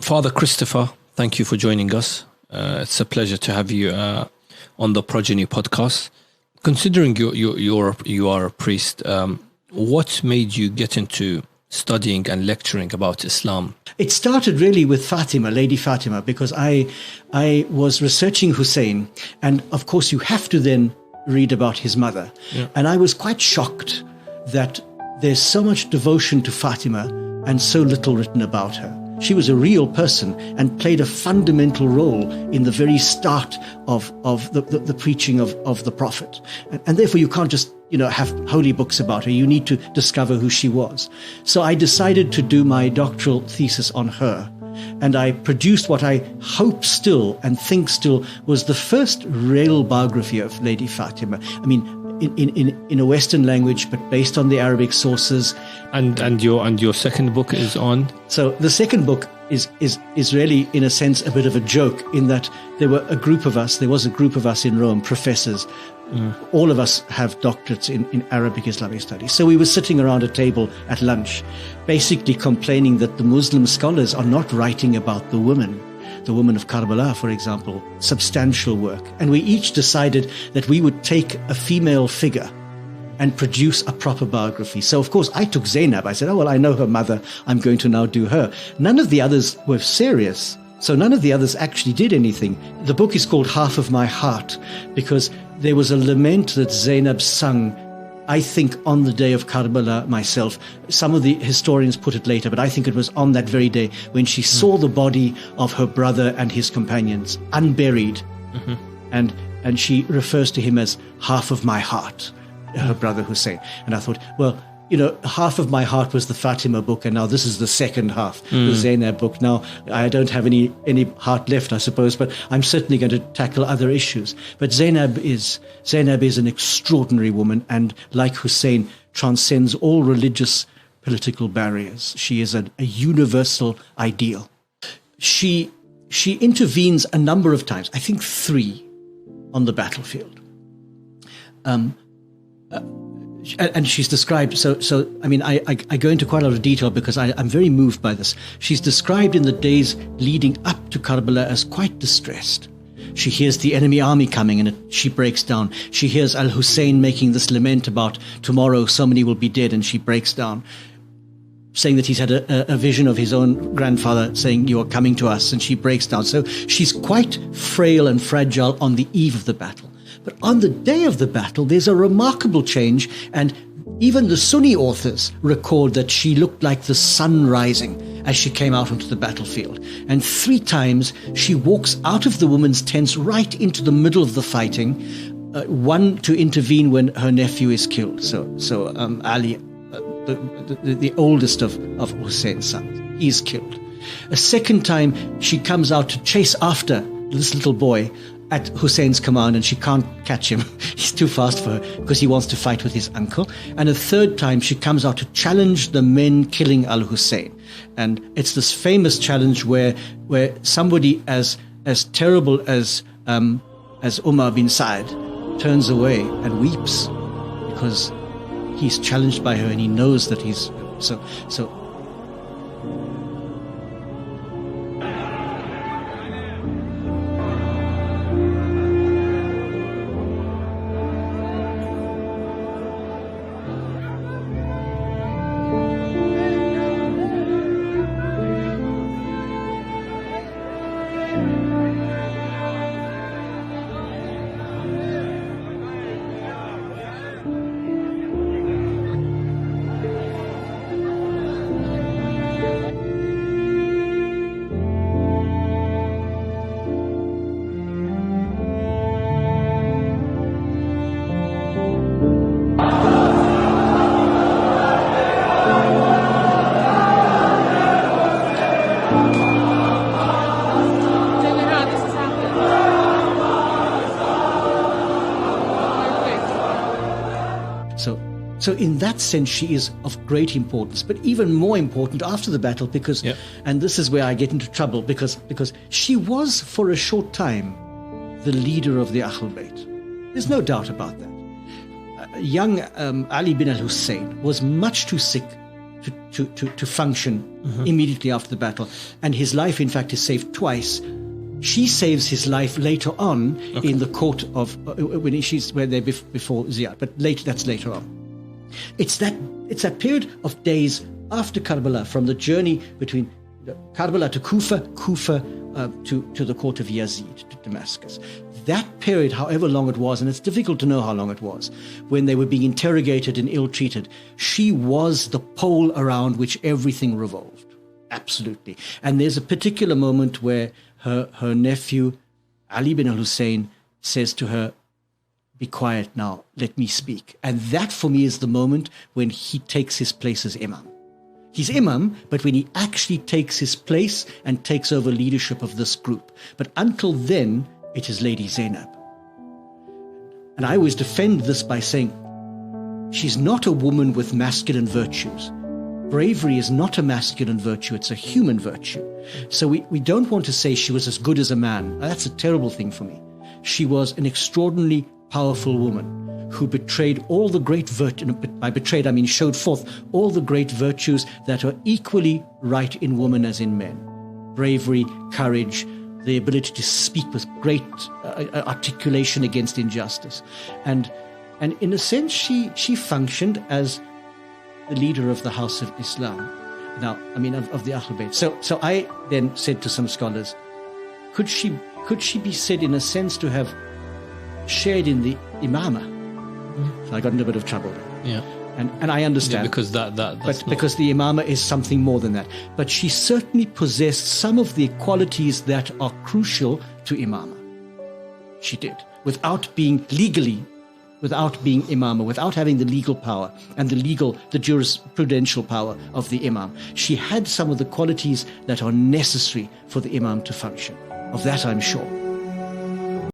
Father Christopher, thank you for joining us. It's a pleasure to have you on the Progeny podcast. Considering you are a priest, what made you get into studying and lecturing about Islam? It started really with Fatima, Lady Fatima, because I was researching Hussein, and of course you have to then read about his mother. Yeah. And I was quite shocked that there's so much devotion to Fatima and so little written about her. She was a real person and played a fundamental role in the very start of the preaching of the Prophet. And therefore you can't just have holy books about her. You need to discover who she was. So I decided to do my doctoral thesis on her. And I produced what I hope still and think still was the first real biography of Lady Fatima. I mean, in a Western language, but based on the Arabic sources. And your second book is on? So the second book is really, in a sense, a bit of a joke, in that there was a group of us in Rome, professors. All of us have doctorates in Arabic Islamic studies. So we were sitting around a table at lunch, basically complaining that the Muslim scholars are not writing about the women of Karbala, for example, substantial work. And we each decided that we would take a female figure and produce a proper biography. So, of course, I took Zainab. I said, I know her mother. I'm going to now do her. None of the others were serious. So none of the others actually did anything. The book is called Half of My Heart because there was a lament that Zainab sung, I think, on the day of Karbala myself. Some of the historians put it later, but I think it was on that very day when she saw the body of her brother and his companions unburied. And she refers to him as half of my heart, her brother Hussein. And I thought, half of my heart was the Fatima book, and now this is the second half, the Zainab book. Now, I don't have any heart left, I suppose, but I'm certainly going to tackle other issues. But Zainab is an extraordinary woman, and like Hussein, transcends all religious, political barriers. She is a universal ideal. She intervenes a number of times, I think 3, on the battlefield. And she's described, I go into quite a lot of detail because I'm very moved by this. She's described in the days leading up to Karbala as quite distressed. She hears the enemy army coming and she breaks down. She hears Al-Hussein making this lament about tomorrow so many will be dead, and she breaks down, saying that he's had a vision of his own grandfather saying, you are coming to us, and she breaks down. So she's quite frail and fragile on the eve of the battle. But on the day of the battle, there's a remarkable change, and even the Sunni authors record that she looked like the sun rising as she came out onto the battlefield. And 3 times she walks out of the women's tents right into the middle of the fighting, one to intervene when her nephew is killed. So Ali, the oldest of Hussein's sons, he's killed. A second time she comes out to chase after this little boy at Hussein's command, and she can't catch him. He's too fast for her because he wants to fight with his uncle. And a third time she comes out to challenge the men killing Al-Hussein. And it's this famous challenge where somebody as terrible as Umar bin Sa'd turns away and weeps because he's challenged by her and he knows that he's so. So in that sense, she is of great importance, but even more important after the battle because, and this is where I get into trouble, because she was for a short time the leader of the Ahl Bayt. There's no doubt about that. Young Ali bin al-Hussein was much too sick to function immediately after the battle. And his life, in fact, is saved twice. She saves his life later on in the court of where they're before Ziyad, but that's later on. It's that period of days after Karbala, from the journey between Karbala to Kufa to the court of Yazid, to Damascus. That period, however long it was, and it's difficult to know how long it was, when they were being interrogated and ill-treated, she was the pole around which everything revolved. Absolutely. And there's a particular moment where her nephew, Ali bin al-Hussein, says to her, "Be quiet now, let me speak." And that for me is the moment when he takes his place as Imam. He's Imam, but when he actually takes his place and takes over leadership of this group. But until then, it is Lady Zainab. And I always defend this by saying, she's not a woman with masculine virtues. Bravery is not a masculine virtue, it's a human virtue. So we don't want to say she was as good as a man. That's a terrible thing for me. She was an extraordinarily powerful woman who betrayed all the great virtues. By betrayed, I mean showed forth all the great virtues that are equally right in women as in men. Bravery, courage, the ability to speak with great articulation against injustice. And in a sense, she functioned as the leader of the House of Islam. Now, I mean, of the Ahlul Bayt. So I then said to some scholars, could she be said in a sense to have shared in the imamah? So I got into a bit of trouble there. Yeah. And I understand. Yeah, because because the imamah is something more than that. But she certainly possessed some of the qualities that are crucial to imamah. She did. Without being imamah, without having the legal power and the jurisprudential power of the imam. She had some of the qualities that are necessary for the imam to function. Of that I'm sure.